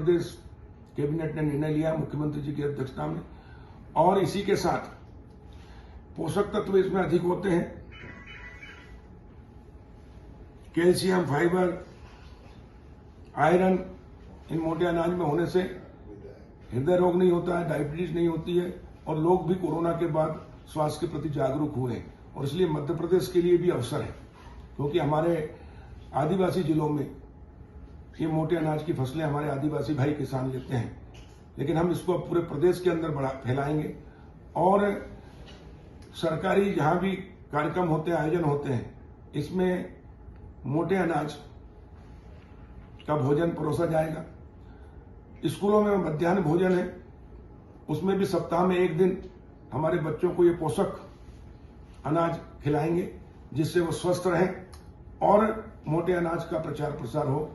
प्रदेश cabinet ने निर्णय लिया मुख्यमंत्री जी की अध्यक्षता में, और इसी के साथ पोषक तत्व इसमें अधिक होते हैं। कैल्शियम, फाइबर, आयरन इन मोटे अनाज में होने से हृदय रोग नहीं होता है, डायबिटीज नहीं होती है, और लोग भी कोरोना के बाद स्वास्थ्य के प्रति जागरूक हुए हैं। और इसलिए मध्य प्रदेश के लिए भी अवसर है, क्योंकि हमारे आदिवासी जिलों में ये मोटे अनाज की फसलें हमारे आदिवासी भाई किसान लेते हैं, लेकिन हम इसको अब पूरे प्रदेश के अंदर फैलाएंगे। और सरकारी जहां भी कार्यक्रम होते हैं, आयोजन होते हैं, इसमें मोटे अनाज का भोजन परोसा जाएगा। स्कूलों में मध्याह्न भोजन है, उसमें भी सप्ताह में एक दिन हमारे बच्चों को ये पोषक अनाज खिलाएंगे, जिससे वो स्वस्थ रहें और मोटे अनाज का प्रचार प्रसार हो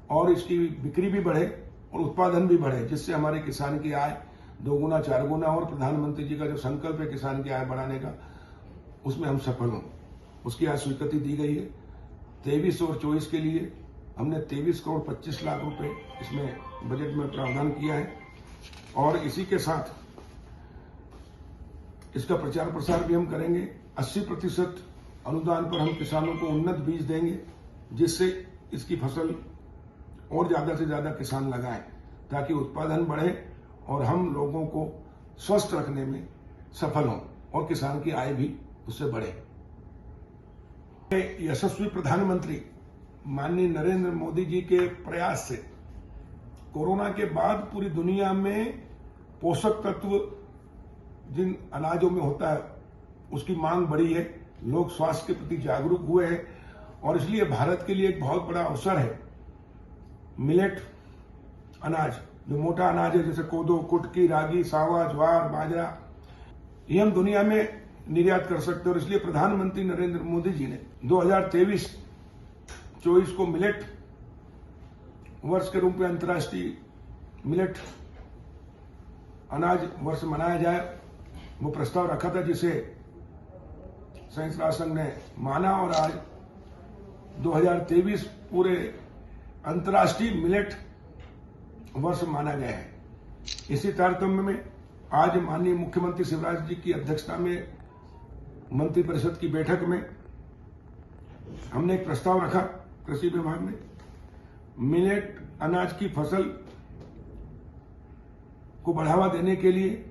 और इसकी बिक्री भी बढ़े और उत्पादन भी बढ़े, जिससे हमारे किसान की आय 2 गुना 4 गुना, और प्रधानमंत्री जी का जो संकल्प है किसान की आय बढ़ाने का, उसमें हम सफल हों। उसकी आज स्वीकृति दी गई है। 23 और 24 के लिए हमने 23 करोड़ 25 लाख रुपए इसमें बजट में प्रावधान किया है, और इसी के साथ इसका प्रचार प्रसार भी हम करेंगे। 80% अनुदान पर हम किसानों को उन्नत बीज देंगे, जिससे इसकी फसल और ज्यादा से ज्यादा किसान लगाएं, ताकि उत्पादन बढ़े और हम लोगों को स्वस्थ रखने में सफल हों और किसान की आय भी उससे बढ़े। यशस्वी प्रधानमंत्री माननीय नरेंद्र मोदी जी के प्रयास से कोरोना के बाद पूरी दुनिया में पोषक तत्व जिन अनाजों में होता है उसकी मांग बढ़ी है, लोग स्वास्थ्य के प्रति जागरूक हुए हैं, और इसलिए भारत के लिए एक बहुत बड़ा अवसर है। मिलेट अनाज, जो मोटा अनाज है, जैसे कोदो, कुटकी, रागी, सावा, ज्वार, बाजरा, ये हम दुनिया में निर्यात कर सकते हैं। और इसलिए प्रधानमंत्री नरेंद्र मोदी जी ने 2023-24 को मिलेट वर्ष के रूप में अंतर्राष्ट्रीय मिलेट अनाज वर्ष मनाया जाए, वो प्रस्ताव रखा था, जिसे संयुक्त राष्ट्र संघ ने माना, और आज 2023 पूरे अंतर्राष्ट्रीय मिलेट वर्ष माना गया है। इसी तारतम्य में आज माननीय मुख्यमंत्री शिवराज जी की अध्यक्षता में मंत्रिपरिषद की बैठक में हमने एक प्रस्ताव रखा कृषि विभाग ने, मिलेट अनाज की फसल को बढ़ावा देने के लिए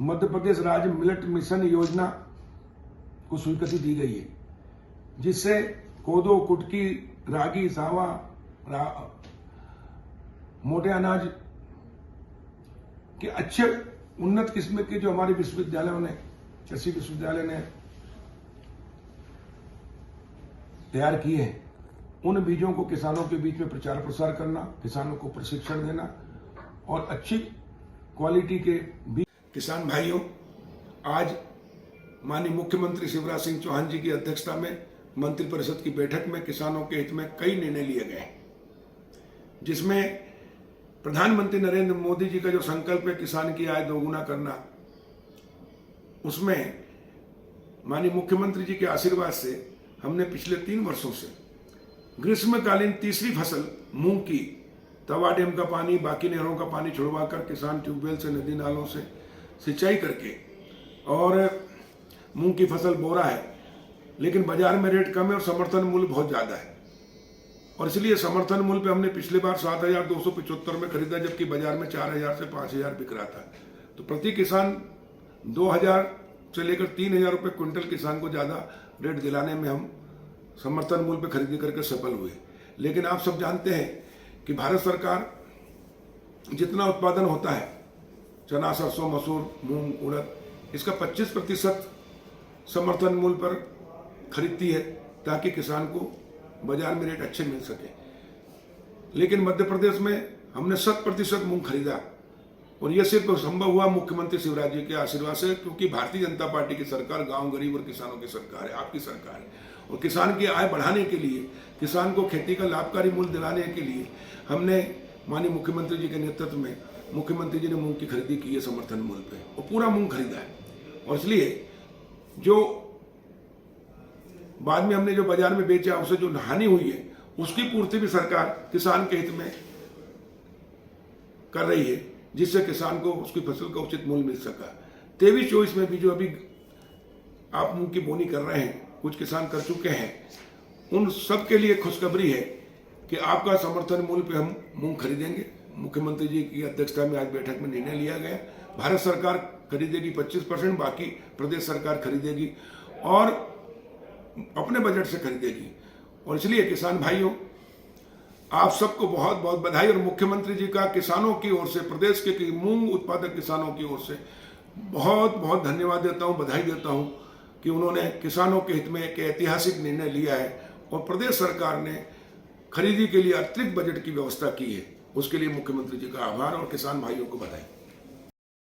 मध्य प्रदेश राज्य मिलेट मिशन योजना को स्वीकृति दी गई है, जिससे कोदो, कुटकी, रागी, सावा, मोटे अनाज के अच्छे उन्नत किस्म के जो हमारे विश्वविद्यालयों ने, कृषि विश्वविद्यालय ने तैयार किए हैं, उन बीजों को किसानों के बीच में प्रचार प्रसार करना, किसानों को प्रशिक्षण देना और अच्छी क्वालिटी के बीज। किसान भाइयों, आज माननीय मुख्यमंत्री शिवराज सिंह चौहान जी की अध्यक्षता में मंत्रिपरिषद की बैठक में किसानों के हित में कई निर्णय लिए गए, जिसमें प्रधानमंत्री नरेंद्र मोदी जी का जो संकल्प है किसान की आय 2 गुना करना, उसमें माननीय मुख्यमंत्री जी के आशीर्वाद से हमने पिछले 3 वर्षों से ग्रीष्मकालीन तीसरी फसल मूंग की तवा डैम का पानी, बाकी नहरों का पानी छुड़वाकर किसान ट्यूबवेल से, नदी नालों से सिंचाई करके, और मूंग की फसल बो रहा है, लेकिन बाजार में रेट कम है और समर्थन मूल्य बहुत ज्यादा है, और इसलिए समर्थन मूल्य पे हमने पिछले बार 7,275 में खरीदा, जबकि बाजार में 4,000 से 5,000 बिक रहा था। तो प्रति किसान 2,000 से लेकर 3,000 रुपये क्विंटल किसान को ज्यादा रेट दिलाने में हम समर्थन मूल्य पे खरीदी करके सफल हुए। लेकिन आप सब जानते हैं कि भारत सरकार जितना उत्पादन होता है, चना, सरसों, मसूर, मूंग, उड़द, इसका 25% समर्थन मूल्य पर खरीदती है, ताकि किसान को बाजार में रेट अच्छे मिल सके। लेकिन मध्य प्रदेश में हमने 100% मूंग खरीदा, और यह सिर्फ संभव हुआ मुख्यमंत्री शिवराज जी के आशीर्वाद से, क्योंकि भारतीय जनता पार्टी की सरकार गांव गरीब और किसानों की सरकार है, आपकी सरकार है। और किसान की आय बढ़ाने के लिए, किसान को खेती का लाभकारी मूल्य दिलाने के लिए हमने माननीय मुख्यमंत्री जी के नेतृत्व में मुख्यमंत्री जी ने मूंग की खरीदी की है समर्थन मूल्य पे, और पूरा मूंग खरीदा है। और इसलिए जो बाद में हमने जो बाजार में बेचा, उससे जो हानि हुई है, उसकी पूर्ति भी सरकार किसान के हित में कर रही है, जिससे किसान को उसकी फसल का उचित मूल्य मिल सका। 23-24 में भी जो अभी आप मूंग की बोनी कर रहे हैं, कुछ किसान कर चुके हैं, उन सब के लिए खुशखबरी है कि आपका समर्थन मूल्य पे हम मूंग खरीदेंगे। मुख्यमंत्री जी की अध्यक्षता में आज बैठक में निर्णय लिया गया। भारत सरकार खरीदेगी 25%, बाकी प्रदेश सरकार खरीदेगी और अपने बजट से खरीदेगी। और इसलिए किसान भाइयों, आप सबको बहुत बहुत बधाई, और मुख्यमंत्री जी का किसानों की ओर से, प्रदेश के मूंग उत्पादक किसानों की ओर से बहुत बहुत धन्यवाद देता हूं, बधाई देता हूं कि उन्होंने किसानों के हित में एक ऐतिहासिक निर्णय लिया है और प्रदेश सरकार ने खरीदी के लिए अतिरिक्त बजट की व्यवस्था की है। उसके लिए मुख्यमंत्री जी का आभार और किसान भाइयों को बधाई।